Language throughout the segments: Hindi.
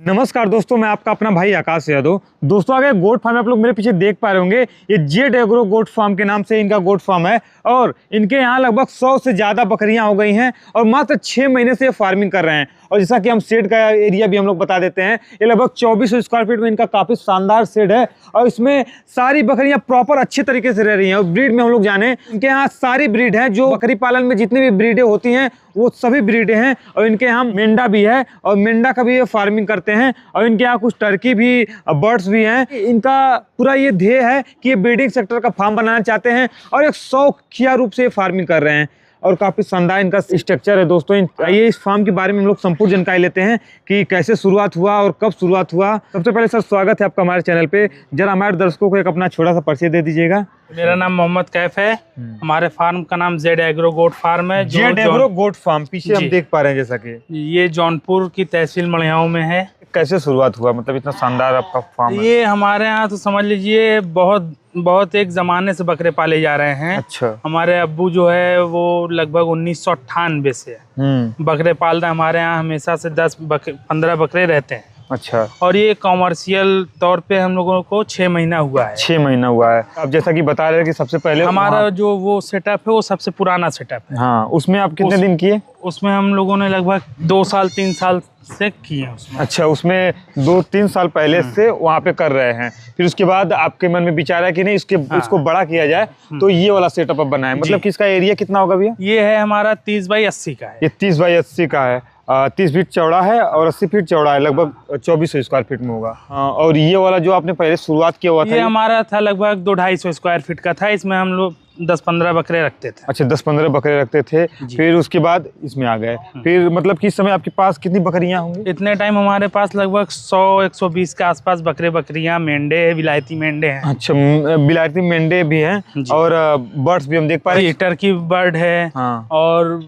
नमस्कार दोस्तों, मैं आपका अपना भाई आकाश यादव। दोस्तों, आगे गोट फार्म आप लोग मेरे पीछे देख पा रहे होंगे, ये जेड एग्रो गोट फार्म के नाम से इनका गोट फार्म है और इनके यहाँ लगभग 100 से ज़्यादा बकरियां हो गई हैं और मात्र 6 महीने से ये फार्मिंग कर रहे हैं। और जैसा कि हम शेड का एरिया भी हम लोग बता देते हैं, ये लगभग 2400 स्क्वायर फीट में इनका काफ़ी शानदार शेड है और इसमें सारी बकरियाँ प्रॉपर अच्छे तरीके से रह रही हैं। और ब्रीड में हम लोग जाने, इनके यहाँ सारी ब्रीड है, जो बकरी पालन में जितनी भी ब्रीडें होती हैं वो सभी ब्रीडें हैं। और इनके यहाँ मेंढा भी है और मेंढा का भी ये फार्मिंग करते हैं और इनके यहाँ कुछ टर्की भी, बर्ड्स भी हैं। इनका पूरा ये ध्येय है कि ये ब्रीडिंग सेक्टर का फार्म बनाना चाहते हैं और एक शौकिया रूप से फार्मिंग कर रहे हैं और काफ़ी शानदार इनका स्ट्रक्चर है। दोस्तों, आइए इस फार्म के बारे में हम लोग संपूर्ण जानकारी लेते हैं कि कैसे शुरुआत हुआ और कब शुरुआत हुआ। सबसे पहले सर, स्वागत है आपका हमारे चैनल पे। जरा हमारे दर्शकों को एक अपना छोटा सा परिचय दे दीजिएगा। मेरा नाम मोहम्मद कैफ है। हमारे फार्म का नाम जेड एग्रो गोट फार्म है। जेड एग्रो गोट फार्म पीछे हम देख पा रहे हैं, जैसा कि ये जौनपुर की तहसील मड़ियाओं में है। कैसे शुरुआत हुआ, मतलब इतना शानदार आपका फार्म है? ये हमारे यहाँ तो समझ लीजिए बहुत एक जमाने से बकरे पाले जा रहे हैं। अच्छा। हमारे अब्बू जो है वो लगभग 1998 से बकरे पाल रहे हैं। हमारे यहाँ हमेशा से 10-15 बकरे रहते हैं। अच्छा। और ये कॉमर्शियल तौर पे हम लोगों को 6 महीना हुआ है। 6 महीना हुआ है। अब जैसा कि बता रहे हैं कि सबसे पहले हमारा जो वो सेटअप है वो सबसे पुराना सेटअप है। हाँ, उसमें आप कितने दिन किए? उसमें हम लोगों ने लगभग 2-3 साल से किए उसमें। अच्छा, उसमें 2-3 साल पहले से वहाँ पे कर रहे हैं। फिर उसके बाद आपके मन में विचार है कि नहीं इसको बड़ा किया जाए, तो ये वाला सेटअप अब बनाए। मतलब कि इसका एरिया कितना होगा भैया? ये है हमारा 30 बाई 80 का है। ये 30 बाई 80 का है। 30 फीट चौड़ा है और 80 फीट चौड़ा है, लगभग 2400 स्क्वायर फीट में होगा। और ये वाला जो आपने पहले शुरुआत किया हुआ था, ये हमारा था लगभग 200-250 स्क्वायर फीट का था। इसमें हम लोग 10-15 बकरे रखते थे। अच्छा, 10-15 बकरे रखते थे। फिर उसके बाद इसमें आ गए। फिर मतलब कि इस समय आपके पास कितनी बकरियां होंगी? इतने टाइम हमारे पास लगभग 100-120 के आसपास बकरियां, मेंढे, विलायती मेंढे हैं। अच्छा, विलायती मेंढे भी हैं और बर्ड्स भी हम देख पा रहे हैं। टर्की बर्ड है। हाँ। और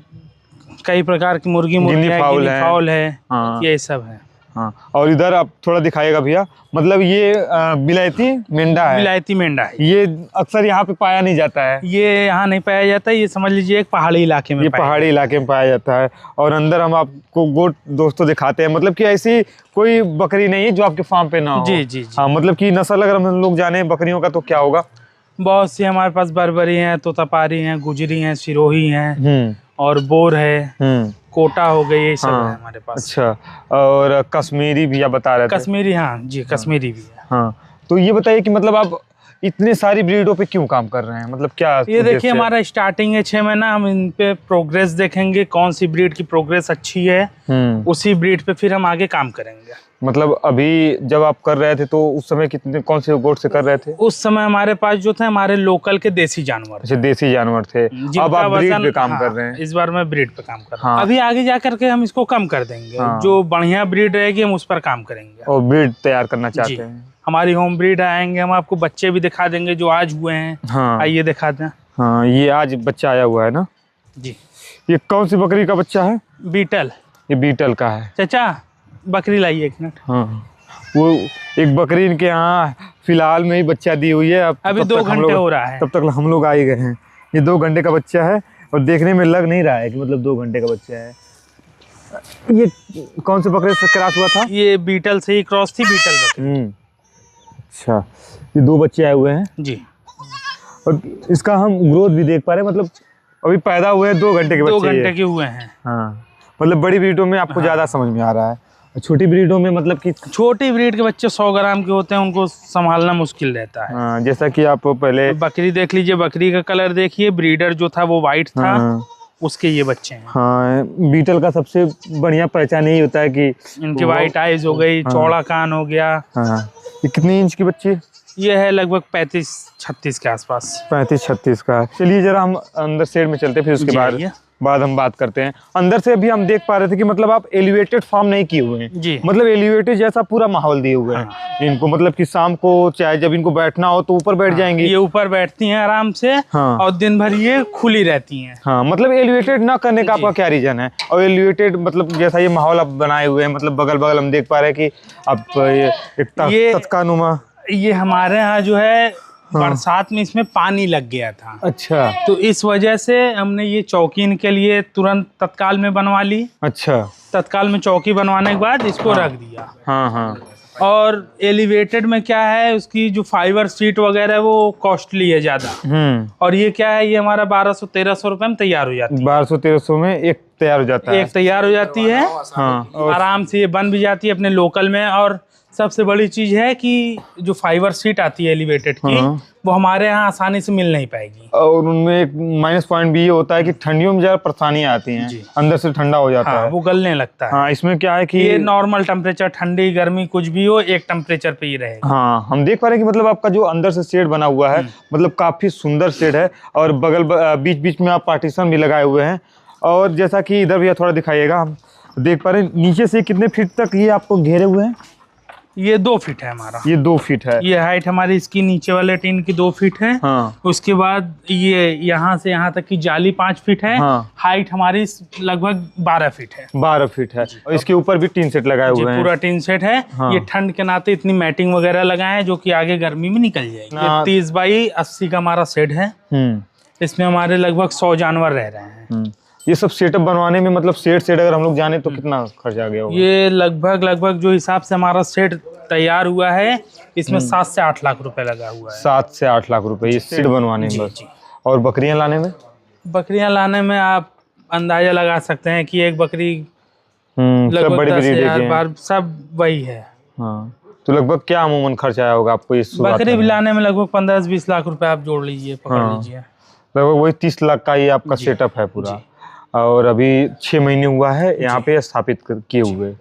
कई प्रकार की मुर्गियां, गिनी फाउल है। हाँ। ये सब है। हाँ, और इधर आप थोड़ा दिखाइएगा भैया। मतलब ये विलायती मेंढा है। विलायती मेंढा है। ये अक्सर यहाँ पे पाया नहीं जाता है। ये यहाँ नहीं पाया जाता। ये समझ लीजिए एक पहाड़ी इलाके में, ये पहाड़ी इलाके में पाया जाता है। और अंदर हम आपको गोट दोस्तों दिखाते हैं। मतलब कि ऐसी कोई बकरी नहीं है जो आपके फार्म पे ना हो। जी। हाँ, मतलब कि नस्ल अगर हम लोग जाने बकरियों का तो क्या होगा? बहुत सी हमारे पास बरबरी हैं, तोतापारी हैं, गुजरी हैं, सिरोही हैं और बोर है, कोटा हो गई, ये सब है हमारे पास। अच्छा, और कश्मीरी भी आप बता रहे थे? कश्मीरी, हाँ जी, कश्मीरी भी है। हाँ, तो ये बताइए कि मतलब आप इतने सारी ब्रीडों पे क्यों काम कर रहे हैं? मतलब क्या ये देखिए, हमारा स्टार्टिंग है 6 महीना। हम इन पे प्रोग्रेस देखेंगे, कौन सी ब्रीड की प्रोग्रेस अच्छी है, उसी ब्रीड पे फिर हम आगे काम करेंगे। मतलब अभी जब आप कर रहे थे तो उस समय कौन से गोट से कर रहे थे? उस समय हमारे पास जो थे हमारे लोकल के देसी जानवर। अच्छा, देसी जानवर थे। अब आप ब्रीड पे काम कर रहे हैं? इस बार मैं ब्रीड पे काम कर रहा हूँ। अभी आगे जा करके हम इसको कम कर देंगे। जो बढ़िया ब्रीड रहेगी हम उस पर काम करेंगे और ब्रीड तैयार करना चाहते हैं। हमारी होम ब्रीड आएंगे, हम आपको बच्चे भी दिखा देंगे जो आज हुए हैं। हाँ, आइए दिखा दें। हाँ, ये आज बच्चा आया हुआ है ना जी। ये कौन सी बकरी का बच्चा है? बीटल। ये बीटल का है। चाचा बकरी लाइए 1 मिनट। हाँ, वो एक बकरी इनके यहाँ फिलहाल में ही बच्चा दी हुई है। अभी 2 घंटे हो रहा है। तब तक हम लोग आ ही गए हैं। ये 2 घंटे का बच्चा है और देखने में लग नहीं रहा है कि मतलब 2 घंटे का बच्चा है। ये कौन से बकरे से क्रॉस हुआ था? ये बीटल से ही क्रॉस थी, बीटल बकरी। अच्छा, ये 2 बच्चे आए हुए हैं जी। और इसका हम ग्रोथ भी देख पा रहे हैं। मतलब अभी पैदा हुए 2 घंटे के बच्चे। 2 घंटे के हुए हैं। हाँ, मतलब बड़ी ब्रीडों में आपको ज्यादा समझ में आ रहा है। छोटी ब्रीडों में मतलब कि छोटी ब्रीड के बच्चे 100 ग्राम के होते हैं, उनको संभालना मुश्किल रहता है। हाँ, जैसा कि आप पहले बकरी देख लीजिए, बकरी का कलर देखिए। ब्रीडर जो था वो वाइट था। उसके ये बच्चे हैं। हाँ, बीटल का सबसे बढ़िया पहचान यही होता है कि इनके वाइट आइज हो गई, चौड़ा कान हो गया। हाँ, ये कितनी इंच की बच्ची? ये है लगभग 35-36 के आसपास। 35-36 का। चलिए जरा हम अंदर शेड में चलते हैं, फिर उसके बाद हम बात करते हैं। अंदर से भी हम देख पा रहे थे कि मतलब आप एलिवेटेड फार्म नहीं किए हुए हैं जी। मतलब एलिवेटेड जैसा पूरा माहौल दिए हुए हैं इनको। मतलब कि शाम को चाहे जब इनको बैठना हो तो ऊपर बैठ जाएंगी। ये ऊपर बैठती हैं आराम से। और दिन भर ये खुली रहती हैं। हाँ, मतलब एलिवेटेड ना करने का आपका क्या रीजन है? और एलिवेटेड मतलब जैसा ये माहौल आप बनाए हुए हैं, मतलब बगल बगल हम देख पा रहे हैं कि आप ये तत्कानुमा। ये हमारे यहाँ जो है बरसात में इसमें पानी लग गया था। अच्छा, तो इस वजह से हमने ये चौकी इनके लिए तुरंत तत्काल में बनवा ली। अच्छा, तत्काल में चौकी बनवाने के बाद इसको रख दिया। हाँ हाँ। और एलिवेटेड में क्या है, उसकी जो फाइबर सीट वगैरह है वो कॉस्टली है ज्यादा। और ये क्या है, ये हमारा 1200-1300 रुपए में तैयार हो जाती है। 1200-1300 में एक तैयार हो जाता है। एक तैयार हो जाती है। हाँ। आराम से ये बन भी जाती है अपने लोकल में। और सबसे बड़ी चीज है कि जो फाइबर सीट आती है एलिवेटेड की, वो हमारे यहाँ आसानी से मिल नहीं पाएगी। और उनमें एक माइनस पॉइंट भी ये होता है कि ठंडियों में ज्यादा परेशानियां आती हैं, अंदर से ठंडा हो जाता है, वो गलने लगता है। हाँ, इसमें क्या है कि ये नॉर्मल टेम्परेचर, ठंडी गर्मी कुछ भी हो, एक टेम्परेचर पे ही रहेगा। हाँ, हम देख पा रहे हैं कि मतलब आपका जो अंदर से शेड बना हुआ है, मतलब काफी सुंदर शेड है। और बगल बीच बीच में आप पार्टीशन भी लगाए हुए हैं। और जैसा कि इधर भी थोड़ा दिखाइएगा, हम देख पा रहे हैं नीचे से कितने फीट तक ये आपको घेरे हुए हैं। ये 2 फीट है हमारा। ये 2 फीट है। ये हाइट हमारी इसकी नीचे वाले टीन की 2 फीट है। हाँ। उसके बाद ये यहाँ से यहाँ तक की जाली 5 फीट है। हाँ। हाइट हमारी लगभग 12 फीट है। 12 फीट है। और इसके ऊपर भी टीन सेट लगाए हुए हैं। पूरा टीन सेट है। हाँ। ये ठंड के नाते इतनी मैटिंग वगैरह लगाए हैं जो कि आगे गर्मी में निकल जाएगी। ये 30 बाई 80 का हमारा शेड है। इसमें हमारे लगभग 100 जानवर रह रहे हैं। ये सब सेटअप बनवाने में मतलब सेट अगर हम लोग जाने तो कितना खर्च आ गया होगा? ये लगभग जो हिसाब से हमारा सेट तैयार हुआ है, इसमें 7 से 8 लाख रुपए लगा हुआ है। 7 से 8 लाख रुपए ये सेट बनवाने में बस। और बकरियां लाने में? बकरियां लाने में आप अंदाजा लगा सकते हैं कि एक बकरी सब बड़ी 10,000 बार सब वही है। हाँ, तो लगभग क्या अमूमन खर्च आया होगा आपको इस बकरी भी लाने में? लगभग 15 से 20 लाख रुपए आप जोड़ लीजिए, पकड़ लीजिए। लगभग वही 30 लाख का ये आपका सेटअप है पूरा। और अभी 6 महीने हुआ है यहाँ पे स्थापित किए हुए।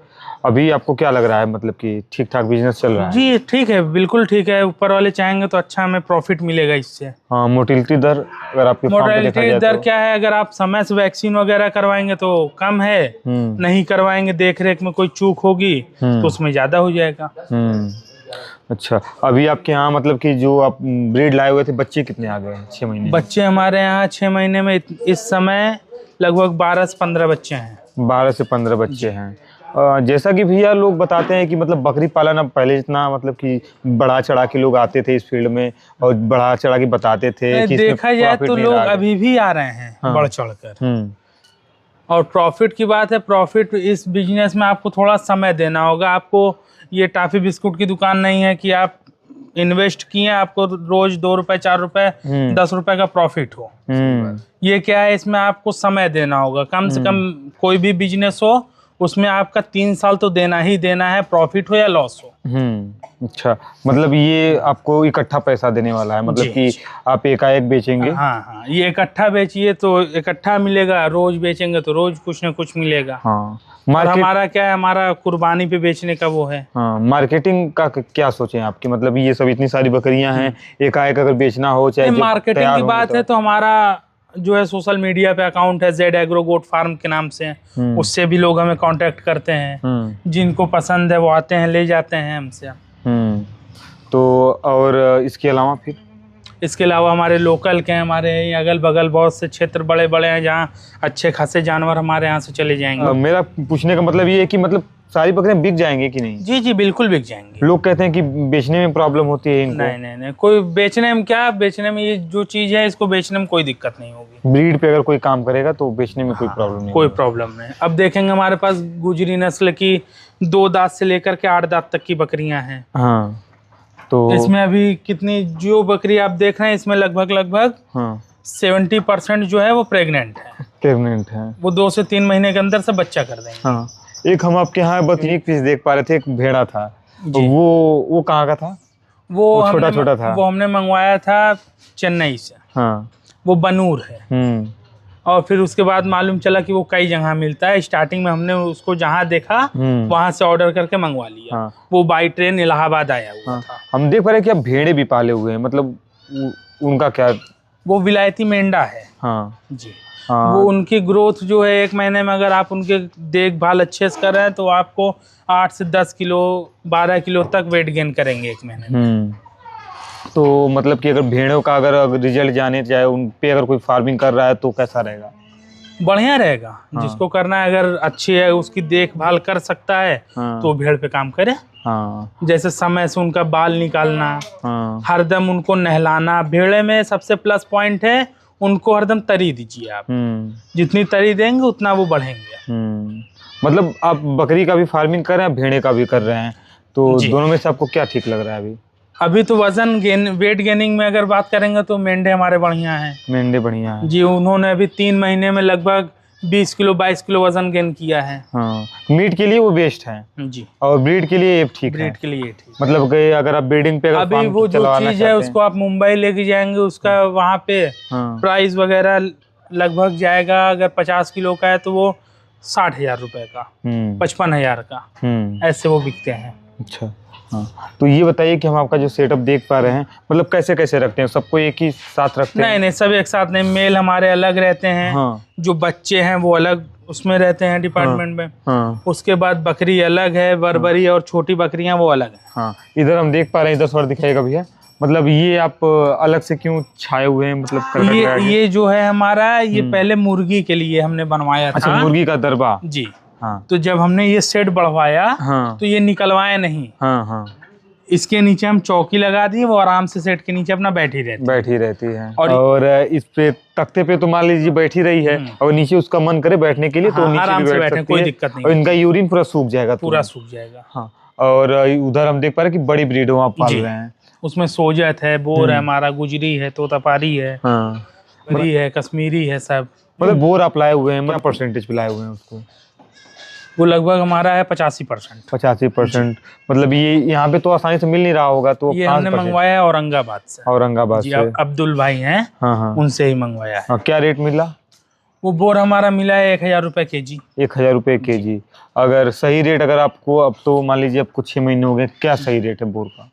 अभी आपको क्या लग रहा है, मतलब कि ठीक ठाक बिजनेस चल रहा है? जी ठीक है, बिल्कुल ठीक है। ऊपर वाले चाहेंगे तो अच्छा हमें प्रॉफिट मिलेगा इससे। हाँ, मोर्टेलिटी दर अगर आपके मोर्टेलिटी दर क्या है, अगर आप समय से वैक्सीन वगैरह करवाएंगे तो कम है, नहीं करवाएंगे, देख रेख में कोई चूक होगी तो उसमें ज्यादा हो जाएगा। अच्छा, अभी आपके यहाँ मतलब कि जो आप ब्रीड लाए हुए थे, बच्चे कितने आ गए हैं 6 महीने? बच्चे हमारे यहाँ 6 महीने में इस समय लगभग 12 से 15 बच्चे हैं। 12 से 15 बच्चे हैं। जैसा कि भैया लोग बताते हैं कि मतलब बकरी पालन अब पहले जितना मतलब कि बढ़ा चढ़ा के लोग आते थे इस फील्ड में और बढ़ा चढ़ा के बताते थे कि देखा जाए तो लोग अभी भी आ रहे हैं बढ़ चढ़ कर। और प्रॉफिट की बात है, प्रॉफिट इस बिजनेस में आपको थोड़ा समय देना होगा। आपको ये टॉफी बिस्कुट की दुकान नहीं है कि आप इन्वेस्ट किए आपको रोज 2 रुपए 4 रुपए 10 रुपए का प्रॉफिट हो। ये क्या है, इसमें आपको समय देना होगा। कम से कम कोई भी बिजनेस हो उसमें आपका 3 साल तो देना ही देना है, प्रॉफिट हो या लॉस हो। अच्छा, मतलब ये आपको इकट्ठा पैसा देने वाला है, मतलब कि आप एकाएक बेचेंगे? हाँ, ये इकट्ठा बेचिए तो इकट्ठा मिलेगा, रोज बेचेंगे तो रोज कुछ न कुछ मिलेगा। हाँ। और हमारा क्या है, हमारा कुर्बानी पे बेचने का वो है। हाँ, मार्केटिंग का क्या सोचे आपकी, मतलब ये सब इतनी सारी बकरियां हैं, एकाएक अगर बेचना हो चाहे मार्केटिंग की बात है तो हमारा जो है सोशल मीडिया पे अकाउंट है जेड एग्रो गोट फार्म के नाम से, उससे भी लोग हमें कांटेक्ट करते हैं। जिनको पसंद है वो आते हैं, ले जाते हैं हमसे। तो और इसके अलावा फिर? इसके अलावा हमारे लोकल के हमारे अगल बगल बहुत से क्षेत्र बड़े बड़े हैं जहाँ अच्छे खासे जानवर हमारे यहाँ से चले जाएंगे। मेरा पूछने का मतलब ये है कि मतलब सारी बकरियां बिक जाएंगी कि नहीं? जी बिल्कुल बिक जाएंगी। लोग कहते हैं कि बेचने में प्रॉब्लम होती है इनको। नहीं, कोई बेचने में क्या, बेचने में ये जो चीज है इसको बेचने में कोई दिक्कत नहीं होगी। ब्रीड पे अगर कोई काम करेगा तो बेचने में कोई प्रॉब्लम नहीं? कोई प्रॉब्लम नहीं। अब देखेंगे हमारे पास गुजरी नस्ल की 2 दांत से लेकर के 8 दांत तक की बकरियां हैं। हाँ, तो इसमें अभी कितनी जो बकरी आप देख रहे हैं इसमें लगभग 70% जो है वो प्रेग्नेंट है। वो 2 से 3 महीने के अंदर से बच्चा कर देंगे। हाँ। एक हम आपके यहाँ बस एक पीस देख पा रहे थे, एक भेड़ा था, तो वो कहाँ का था? वो छोटा था। वो हमने मंगवाया था चेन्नई से। हाँ। वो बनूर है। और फिर उसके बाद मालूम चला कि वो कई जगह मिलता है। स्टार्टिंग में हमने उसको जहाँ देखा वहां से ऑर्डर करके मंगवा लिया। हाँ। वो बाई ट्रेन इलाहाबाद आया हुआ था। हम देख पा रहे हैं कि आप भेड़े भी पाले हुए हैं, मतलब उनका क्या? वो विलायती मेंढा है। हाँ जी। हाँ। वो उनकी ग्रोथ जो है 1 महीने में अगर आप उनके देखभाल अच्छे से कर रहे हैं तो आपको 8 से 10 किलो 12 किलो तक वेट गेन करेंगे 1 महीने में। तो मतलब कि अगर भेड़ों का अगर रिजल्ट जाने चाहे उन पे अगर कोई फार्मिंग कर रहा है तो कैसा रहेगा? बढ़िया रहेगा। हाँ। जिसको करना है अगर अच्छी है उसकी देखभाल कर सकता है। हाँ। तो भेड़ पे काम करे। हाँ। जैसे समय से उनका बाल निकालना। हाँ। हरदम उनको नहलाना। भेड़े में सबसे प्लस पॉइंट है उनको हरदम तरी दीजिए आप। जितनी तरी देंगे उतना वो बढ़ेंगे। मतलब आप बकरी का भी फार्मिंग कर रहे हैं, भेड़े का भी कर रहे हैं, तो जी। दोनों में से आपको क्या ठीक लग रहा है अभी? अभी तो वेट गेनिंग में अगर बात करेंगे तो मेंढे हमारे बढ़िया हैं। मेंढे बढ़िया है। जी, उन्होंने अभी 3 महीने में लगभग 20 किलो 22 किलो वजन गेन किया है। हाँ, मीट के लिए वो बेस्ट है जी, और ब्रीड के लिए ये ठीक है। ब्रीड के लिए ठीक। मतलब कि अगर आप ब्रीडिंग पे अभी फार्म वो जो चलवाना चीज है चाहते उसको आप मुंबई लेके जाएंगे, उसका वहाँ पे हाँ। प्राइस वगैरह लगभग जाएगा, अगर 50 किलो का है तो वो 60,000 रुपए का, 55,000 का, ऐसे वो बिकते हैं। अच्छा, हाँ। तो ये बताइए कि हम आपका जो सेटअप देख पा रहे हैं, मतलब कैसे कैसे रखते हैं, सबको एक ही साथ रखते हैं? नहीं, सब एक साथ नहीं, मेल हमारे अलग रहते हैं। हाँ। जो बच्चे हैं वो अलग उसमें रहते हैं डिपार्टमेंट में। हाँ। उसके बाद बकरी अलग है, बर्बरी और छोटी बकरियां वो अलग है। हाँ, इधर हम देख पा रहे हैं, इधर थोड़ा दिखाएगा भैया। मतलब ये आप अलग से क्यों छाए हुए हैं, मतलब करकट लगा के? ये जो है हमारा, ये पहले मुर्गी के लिए हमने बनवाया था। अच्छा, मुर्गी का दरबा। जी। हाँ। तो जब हमने ये सेट बढ़वाया हाँ। तो ये निकलवाए नहीं। हाँ। हाँ। इसके नीचे हम चौकी लगा दिए, वो आराम से सेट के नीचे अपना बैठी रहती है। और इस पे तख्ते पे तो मान लीजिए बैठी रही है और नीचे उसका मन करे बैठने के लिए तो नीचे आराम भी से बैठ बैठे, सकती कोई है। दिक्कत नहीं। और इनका यूरिन पूरा सूख जाएगा, पूरा सूख जाएगा। हाँ। और उधर हम देख पा रहे हैं कि बड़ी ब्रीड आप पाल जी। रहे हैं। उसमें सोजत है, बोर है हमारा, गुजरी है, तोतापारी है, हाँ। बरी है, कश्मीरी है सब। मतलब बोर आप लाए हुए हैं, क्या परसेंटेज पे लाए हुए हैं उसको? वो लगभग हमारा है 85%। 85%। मतलब ये यहाँ पे तो आसानी से मिल नहीं रहा होगा, तो ये हमने मंगवाया है औरंगाबाद से। औरंगाबाद जी, से अब्दुल भाई हैं। हाँ हाँ। उनसे ही मंगवाया है। क्या रेट मिला? वो बोर हमारा मिला है 1,000 रुपए केजी। 1,000 रुपये केजी। अगर सही रेट, अगर आपको अब तो मान लीजिए अब कुछ 6 महीने हो गए, क्या सही रेट है बोर का?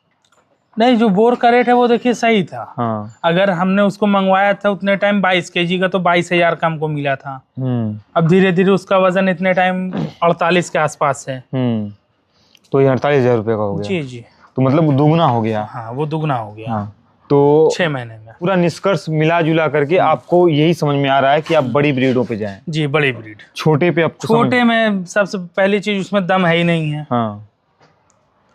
नहीं, जो बोर का रेट है वो देखिए सही था। हाँ। अगर हमने उसको मंगवाया था उतने टाइम 22 केजी का, तो 22,000 का हमको मिला था। अब धीरे धीरे उसका वजन इतने टाइम 48 के आसपास है। तो ये 48,000 रुपये का हो गया। जी जी। तो मतलब दुगना हो गया। हाँ, वो दुगना हो गया। हाँ। तो 6 महीने में पूरा निष्कर्ष मिला जुला करके आपको यही समझ में आ रहा है कि आप बड़ी ब्रीडों पे जाएं। जी, बड़ी ब्रीड। छोटे पे आपको छोटे में सबसे पहली चीज उसमें दम है ही नहीं है। हाँ।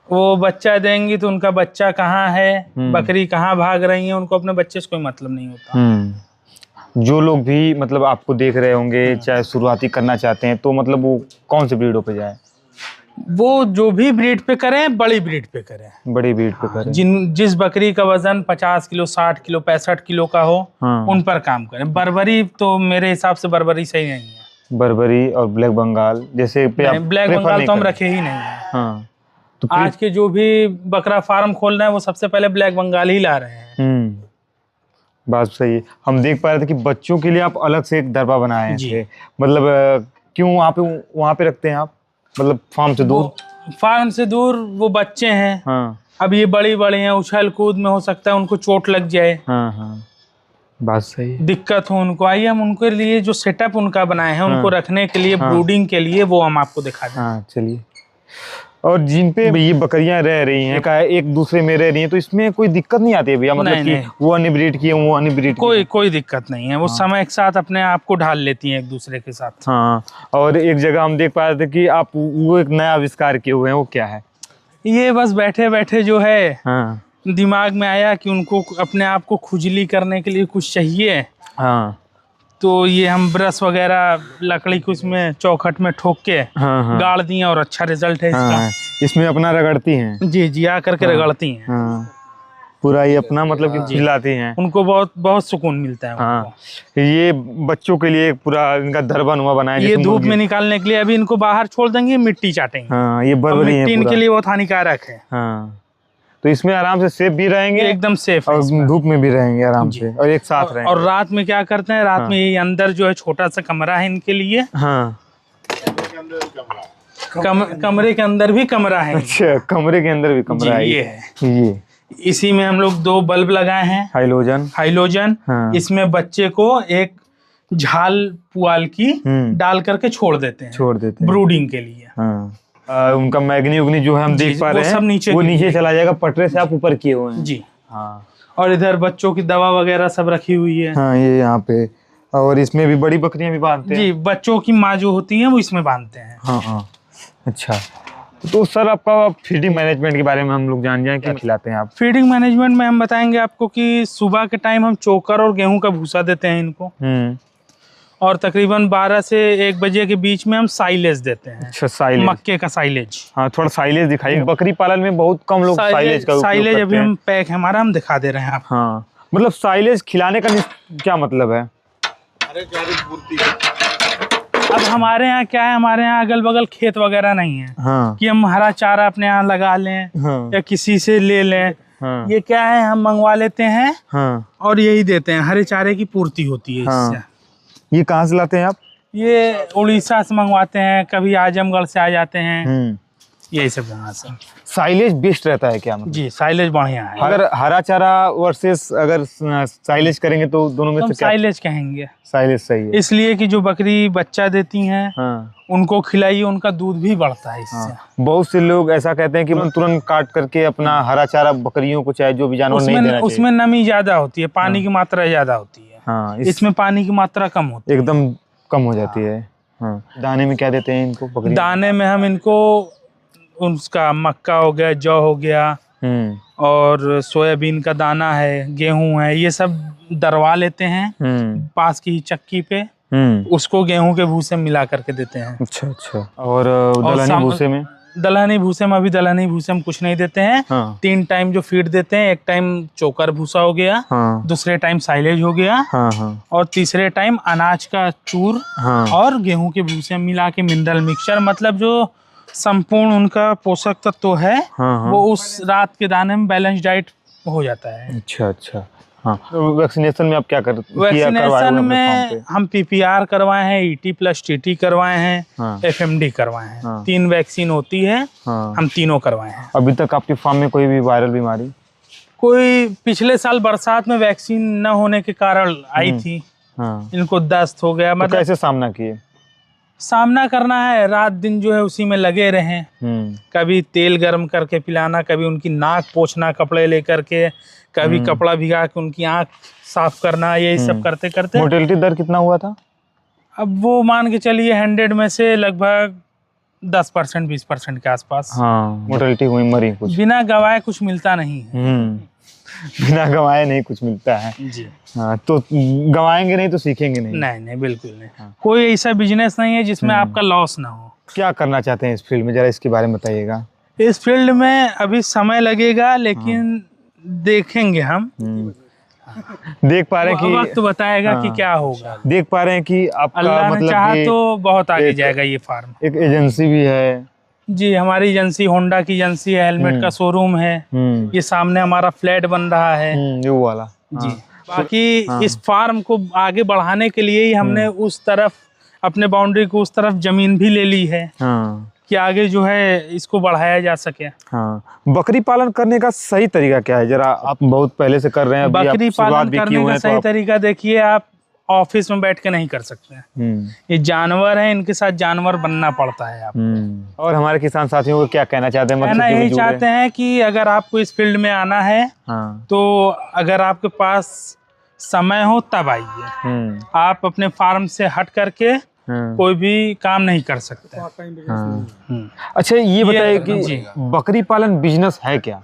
वो बच्चा देंगी तो उनका बच्चा कहाँ है, बकरी कहाँ भाग रही है, उनको अपने बच्चे से कोई मतलब नहीं होता। जो लोग भी मतलब आपको देख रहे होंगे, चाहे शुरुआती करना चाहते हैं, तो मतलब वो कौन से ब्रीडों पे जाए? वो जो भी ब्रीड पे करें, बड़ी ब्रीड पे करें। बड़ी ब्रीड पे करें। जिस बकरी का वजन 50 किलो 60 किलो 65 किलो का हो, उन पर काम करें। बर्बरी तो मेरे हिसाब से बर्बरी सही नहीं है। बर्बरी और ब्लैक बंगाल जैसे पे ब्लैक बंगाल तो हम रखे ही नहीं है। हाँ। तो आज के जो भी बकरा फार्म खोल रहे हैं वो सबसे पहले ब्लैक बंगाल ही ला रहे हैं। बात सही है। हम देख पा रहे थे कि बच्चों के लिए आप अलग से एक दरबा बनाए थे। मतलब क्यों वहाँ पे रखते हैं आप, मतलब फार्म से दूर? फार्म से दूर वो बच्चे हैं। हाँ। अब ये बड़ी हैं, उछल कूद में हो सकता है उनको चोट लग जाए। हाँ हाँ, बात सही है। दिक्कत हो उनको। आइए हम उनके लिए जो सेटअप उनका बनाए हैं, उनको रखने के लिए, ब्रूडिंग के लिए, वो हम आपको दिखा दें। हाँ, चलिए। और जिन पे ये बकरियां रह रही हैं, एक दूसरे में रह रही हैं, तो इसमें कोई दिक्कत नहीं आती है भैया? मतलब कि वो अन्य ब्रीड की है, वो अन्य ब्रीड की? कोई दिक्कत नहीं है। वो समय के साथ अपने आप को ढाल लेती हैं एक दूसरे के साथ। हाँ। और एक जगह हम देख पा रहे थे कि आप वो एक नया आविष्कार किए हुए हैं, वो क्या है? ये बस बैठे बैठे जो है हाँ, दिमाग में आया कि उनको अपने आप को खुजली करने के लिए कुछ चाहिए। हाँ। तो ये हम ब्रश वगैरह लकड़ी को उसमें चौखट में ठोक के गाड़ दिए और अच्छा रिजल्ट है इसका। हाँ, इसमें अपना रगड़ती हैं। जी जी, आकर के रगड़ती हैं। हाँ, पूरा ये अपना मतलब कि खिलाती हैं। उनको बहुत सुकून मिलता है। हाँ। ये बच्चों के लिए पूरा इनका दरबा बनाया। ये धूप में निकालने के लिए अभी इनको बाहर छोड़ देंगे, मिट्टी चाटेंगे। हाँ, ये बर्बरी है, मिट्टी इनके लिए बहुत हानिकारक है। हाँ। तो इसमें आराम से सेफ भी रहेंगे, एकदम सेफ, और धूप में भी रहेंगे आराम से, और एक साथ रहेंगे। और रात में क्या करते हैं, रात में ये अंदर जो है छोटा सा कमरा है इनके लिए। हाँ। कमरे के अंदर भी कमरा है। अच्छा, कमरे के अंदर भी कमरा है। ये इसी में हम लोग 2 बल्ब लगाए हैं, हाइलोजन। हाँ। इसमें बच्चे को एक झाल पुआल की डाल करके छोड़ देते हैं ब्रूडिंग के लिए। हाँ। उनका मैग्नी उग्नी जो है हम देख पा रहे हैं, वो नीचे चला जाएगा, पटरे से आप ऊपर किए हुए हैं। जी। हाँ। और इधर बच्चों की दवा वगैरह सब रखी हुई है। हाँ, ये यहाँ पे। और इसमें भी बड़ी बकरियां भी बांधते हैं? जी, बच्चों की माँ जो होती है वो इसमें बांधते हैं। हाँ हाँ। अच्छा, तो सर आपका फीडिंग मैनेजमेंट के बारे में हम लोग जान जाएं, क्या खिलाते हैं आप? फीडिंग मैनेजमेंट में हम बताएंगे आपको कि सुबह के टाइम हम चोकर और गेहूं का भूसा देते हैं इनको। और तकरीबन 12 से 1 बजे के बीच में हम साइलेज देते हैं। अच्छा, साइलेज, मक्के का साइलेज। हाँ, थोड़ा साइलेज दिखाइए। बकरी पालन में बहुत कम लोग साइलेज का उपयोग साइलेज करते अभी हैं। हम पैक है हमारा, हम दिखा दे रहे हैं आपको। हाँ, मतलब साइलेज खिलाने का क्या मतलब है? अब हमारे यहाँ क्या है, हमारे यहाँ अगल बगल खेत वगैरह नहीं है। हाँ, कि हम हरा चारा अपने यहाँ लगा लें हाँ, या किसी से ले लें। हाँ, ये क्या है, हम मंगवा लेते हैं हाँ, और यही देते हैं, हरे चारे की पूर्ति होती है हाँ। इससे। ये कहाँ से लाते हैं आप? ये उड़ीसा से मंगवाते हैं, कभी आजमगढ़ से आ जाते हैं, यही सब जगह से। साइलेज बेस्ट रहता है क्या मतलब? जी, साइलेज बढ़िया है। अगर हरा चारा वर्सेस अगर साइलेज करेंगे तो दोनों में हम से क्या? साइलेज कहेंगे, साइलेज सही है। इसलिए कि जो बकरी बच्चा देती हैं हाँ, उनको खिलाइए, उनका दूध भी बढ़ता है इससे। हाँ। बहुत से लोग ऐसा कहते हैं कि तुरंत काट करके अपना हरा चारा बकरियों को, चाहे जो भी जानवर, नहीं देना चाहिए। उसमें नमी ज्यादा होती है, पानी की मात्रा ज्यादा होती है। हाँ, इसमें पानी की मात्रा कम होती है, एकदम कम हो जाती है। हाँ। दाने में क्या देते हैं इनको बकरी? दाने में हम इनको उसका मक्का हो गया, जौ हो गया, और सोयाबीन का दाना है, गेहूं है, ये सब दरवा लेते हैं पास की चक्की पे। उसको गेहूं के भूसे में मिला करके देते हैं। अच्छा, अच्छा। और दलहनी भूसे में? दलहनी भूसे में अभी दलहनी भूसे में कुछ नहीं देते हैं। हाँ। 3 टाइम जो फीड देते हैं, एक टाइम चोकर भूसा हो गया, हाँ। दूसरे टाइम साइलेज हो गया, हाँ, हाँ। और तीसरे टाइम अनाज का चूर, हाँ। और गेहूं के भूसे में मिला के मिनरल मिक्सचर, मतलब जो संपूर्ण उनका पोषक तत्व है, हाँ, हाँ। वो उस रात के दाने में बैलेंस डाइट हो जाता है। अच्छा, अच्छा। हाँ, तो वैक्सीनेशन में आप क्या वैक्सीनेशन में हम PPR करवाए हैं, ET प्लस TT करवाए हैं, हाँ। FMD करवाए हैं। हाँ। 3 वैक्सीन होती है। हाँ। हम तीनों करवाए हैं। अभी तक आपके फार्म में कोई भी वायरल बीमारी? कोई पिछले साल बरसात में वैक्सीन न होने के कारण आई थी। हाँ। इनको दस्त हो गया। मतलब कैसे सामना किए? सामना करना है, रात दिन जो है उसी में लगे रहे। कभी तेल गर्म करके पिलाना, कभी उनकी नाक पोंछना कपड़े लेकर के, कभी कपड़ा भिगा के उनकी आंख साफ करना, यही सब करते करते। मोर्टेलिटी दर कितना हुआ था? अब वो मान के चलिए 100 में से लगभग 10% 20% के आसपास। हाँ, मोर्टेलिटी हुई, मरी कुछ। बिना गवाए कुछ मिलता नहीं है। बिना गवाए नहीं कुछ मिलता है जी। हाँ, तो गवाएंगे नहीं तो सीखेंगे नहीं। नहीं नहीं, बिल्कुल नहीं। हाँ। कोई ऐसा बिजनेस नहीं है जिसमें आपका लॉस ना हो। क्या करना चाहते हैं इस फील्ड में, जरा इसके बारे में बताइएगा। इस फील्ड में अभी समय लगेगा, लेकिन देखेंगे हम। देख पा रहे हैं कि वक्त बताएगा कि क्या होगा। देख पा रहे हैं कि आपका अल्लाह ने मतलब चाहा तो बहुत आगे जाएगा ये फार्म। एक एजेंसी भी है? जी, हमारी एजेंसी होंडा की एजेंसी है, हेलमेट का शोरूम है। ये सामने हमारा फ्लैट बन रहा है, ये वाला। जी। बाकी इस फार्म को आगे बढ़ाने के लिए ही हमने उस तरफ अपने बाउंड्री को उस तरफ जमीन भी ले ली है, कि आगे जो है इसको बढ़ाया जा सके। हाँ। बकरी पालन करने का सही तरीका क्या है? जरा, आप बहुत पहले से कर रहे हैं। बकरी पालन करने का सही तरीका देखिए, आप ऑफिस में बैठ के नहीं कर सकते हैं। ये जानवर है, इनके साथ जानवर बनना पड़ता है आप। और हमारे किसान साथियों को क्या कहना चाहते हैं? कहना यही चाहते हैं कि अगर आपको इस फील्ड में आना है, तो अगर आपके पास समय हो तब आइए। आप अपने फार्म से हट करके कोई भी काम नहीं कर सकते। अच्छा, ये बताइए कि बकरी पालन बिजनेस है क्या?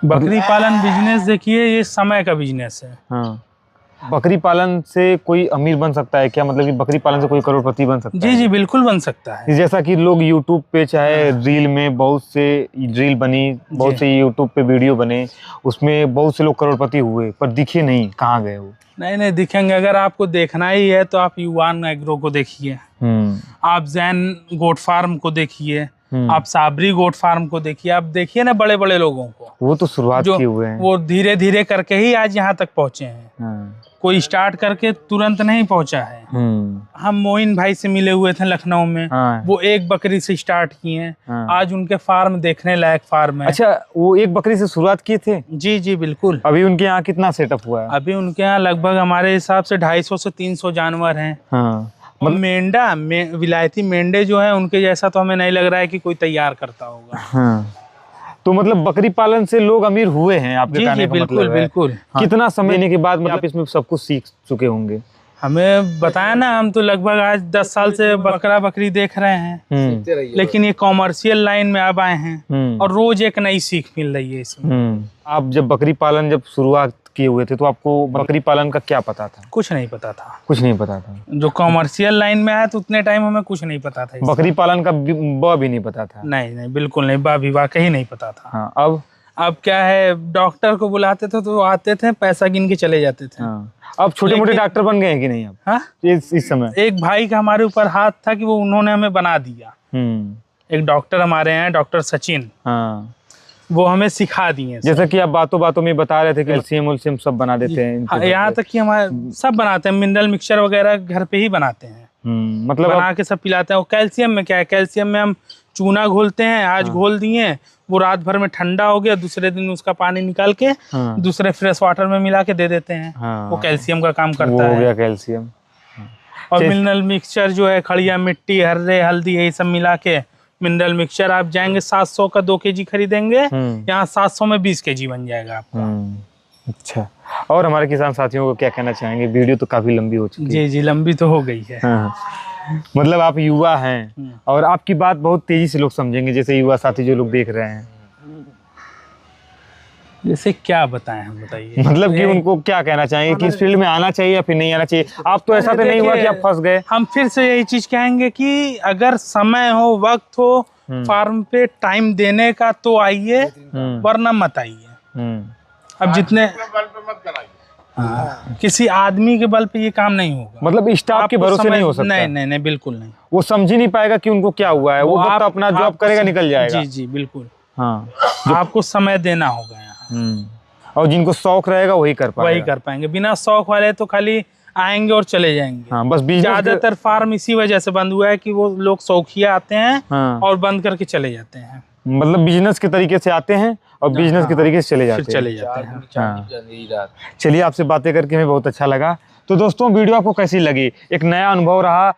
बकरी पालन बिजनेस देखिए, ये समय का बिजनेस है। हाँ। बकरी पालन से कोई अमीर बन सकता है क्या? मतलब कि बकरी पालन से कोई करोड़पति बन सकता है? जी जी, बिल्कुल बन सकता है। जैसा कि लोग YouTube पे, चाहे रील में बहुत से रील बनी, बहुत से YouTube पे वीडियो बने, उसमें बहुत से लोग करोड़पति हुए पर दिखे नहीं, कहाँ गए वो? नहीं नहीं, दिखेंगे। अगर आपको देखना ही है तो आप युवान एग्रो को देखिए, आप जैन गोट फार्म को देखिए, आप साबरी गोट फार्म को देखिए, आप देखिए ना बड़े बड़े लोगों को। वो तो शुरुआत किए हुए हैं, वो धीरे धीरे करके ही आज यहाँ तक पहुँचे हैं। कोई स्टार्ट करके तुरंत नहीं पहुंचा है। हम मोइन भाई से मिले हुए थे लखनऊ में। वो एक बकरी से स्टार्ट किए हैं। आज उनके फार्म देखने लायक फार्म है। अच्छा, वो एक बकरी से शुरुआत किए थे? जी जी, बिल्कुल। अभी उनके यहाँ कितना सेटअप हुआ है? अभी उनके यहाँ लगभग हमारे हिसाब से 250 से 300 जानवर हैं। मेंढा विलायती मेंढे जो है, उनके जैसा तो हमें नहीं लग रहा है कि कोई तैयार करता होगा। तो मतलब बकरी पालन से लोग अमीर हुए हैं आपके कहने का मतलब है? बिल्कुल। कितना समय लेने के बाद मतलब इसमें सब कुछ सीख चुके होंगे? हमें बताया ना, हम तो लगभग आज 10 साल से बकरा बकरी देख रहे हैं, लेकिन ये कॉमर्शियल लाइन में अब आए हैं और रोज एक नई सीख मिल रही है इसमें। आप जब बकरी पालन जब शुरुआत किए हुए थे तो आपको बकरी पालन का क्या पता था? कुछ नहीं पता था। कुछ नहीं पता था। जो कॉमर्शियल लाइन में आया तो उतने टाइम हमें कुछ नहीं पता था। बकरी पालन का ब भी नहीं पता था? नहीं, बिल्कुल नहीं, बा भी वाकई नहीं पता था। हाँ, अब क्या है, डॉक्टर को बुलाते थे तो आते थे, पैसा गिन के चले जाते थे। अब छोटे मोटे डॉक्टर बन गए हैं कि नहीं? अब हाँ, इस समय एक भाई का हमारे ऊपर हाथ था कि वो उन्होंने हमें बना दिया। एक डॉक्टर हमारे हैं, डॉक्टर सचिन, वो हमें सिखा दिए। जैसा कि आप बातों बातों में बता रहे थे कि कैल्शियम उल्शियम सब बना देते हैं। यहाँ तक कि हमारे सब बनाते हैं, मिनरल मिक्सचर वगैरह घर पे ही बनाते हैं। मतलब बना के सब पिलाते हैं। और कैल्शियम में क्या है, कैल्शियम में हम चूना घोलते हैं, आज घोल दिए, वो रात भर में ठंडा हो गया, दूसरे दिन उसका पानी निकाल के दूसरे फ्रेश वाटर में मिला के दे देते हैं। वो कैल्शियम का काम करता है। हो गया कैल्शियम। और मिनरल मिक्सचर जो है, खड़िया मिट्टी, हर्रे, हल्दी, यही सब मिला के मिनरल मिक्सचर आप जाएंगे 700 का 2 kg खरीदेंगे, यहाँ 700 में 20 kg बन जाएगा आपका। अच्छा, और हमारे किसान साथियों को क्या कहना चाहेंगे? वीडियो तो काफी लंबी हो चुकी है। जी, लंबी तो हो गई है। मतलब आप युवा हैं और आपकी बात बहुत तेजी से लोग समझेंगे, जैसे युवा साथी जो लोग देख रहे हैं। जैसे क्या बताएं हम, बताइए। मतलब कि उनको क्या कहना चाहेंगे कि इस फील्ड में आना चाहिए या फिर नहीं आना चाहिए? आप तो ऐसा तो नहीं हुआ कि आप फंस गए? हम फिर से यही चीज कहेंगे कि अगर समय हो, वक्त हो, फार्म पे टाइम देने का तो आइए, वरना मत आइए। अब जितने किसी आदमी के बल पे ये काम नहीं होगा। मतलब स्टाफ के भरोसे नहीं हो सकता? नहीं, बिल्कुल नहीं। वो समझ ही नहीं पाएगा कि उनको क्या हुआ है। वो वक्त अपना जॉब करेगा, निकल जाएगा। जी, बिल्कुल। हाँ, आपको समय देना होगा यहाँ। और जिनको शौक रहेगा वही कर पाएंगे। बिना शौक वाले तो खाली आएंगे और चले जाएंगे। हाँ, बस ज्यादातर फार्म इसी वजह से बंद हुआ है कि वो लोग शौकिया आते हैं और बंद करके चले जाते हैं। मतलब बिजनेस के तरीके से आते हैं और बिजनेस के तरीके से चले जाते हैं। चलिए, आपसे बातें करके हमें बहुत अच्छा लगा। तो दोस्तों, वीडियो आपको कैसी लगी? एक नया अनुभव रहा